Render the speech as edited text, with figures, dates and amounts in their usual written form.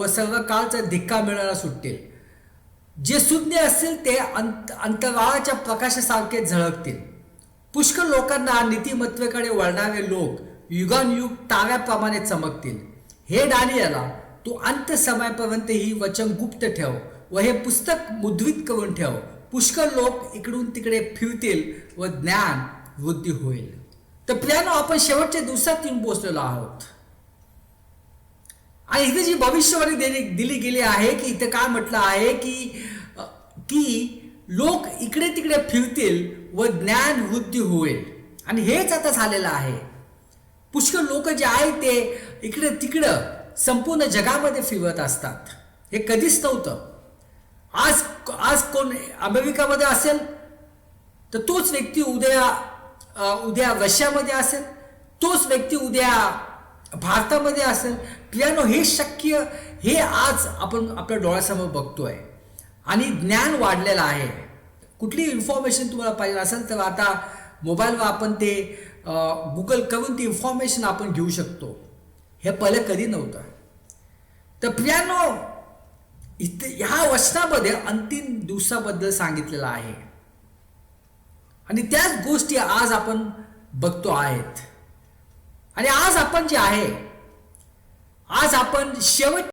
व सर्व काळचा धिक्का मिळायला सुटतील. जे शून्य असतील ते अंतराळाच्या प्रकाशासारखे झळकतील. पुष्कळ लोकांना नीतिमत्वेकडे वळणारे लोक युगानुयुग ताऱ्याप्रमाणे चमकतील. हे दानिएला, तू अंत समयापर्यंत ही वचन गुप्त ठेव व हे पुस्तक मुद्रित करून ठेव. पुष्कळ लोक इकडून तिकडे फिरतील व ज्ञान वृद्धी होईल. तर प्रियानो, आपण शेवटच्या दिवसात येऊन पोहोचलेलो आहोत. आणि इथे जी भविष्यवाणी दिली गेली आहे की इथे काय म्हटलं आहे की लोक इकडे तिकडे फिरतील व ज्ञान वृद्धी होईल. आणि हेच आता झालेलं आहे. पुष्कळ लोक जे आहेत ते इकडे तिकडं संपूर्ण जगामध्ये फिरत असतात. हे कधीच नव्हतं. आज कोण अमेरिकामध्ये असेल तर तोच व्यक्ती उद्या रशियामध्ये असेल, तोच व्यक्ती उद्या भारतामध्ये असेल. प्रियानो, हे शक्य, हे आज आपण आपल्या डोळ्यासमोर बघतोय. आणि ज्ञान वाढलेलं आहे. कुठली इन्फॉर्मेशन तुम्हाला पाहिजे असेल तर आता मोबाईलवर आपण ते गुगल करून ती इन्फॉर्मेशन आपण घेऊ शकतो. हे पहिले कधी नव्हतं. तर प्रियानो, इथे ह्या वचनामध्ये अंतिम दिवसाबद्दल सांगितलेलं आहे. आणि त्याच गोष्टी आज आपण बघतो आहेत. आणि आज आपण जे आहे, आज आपण शेवट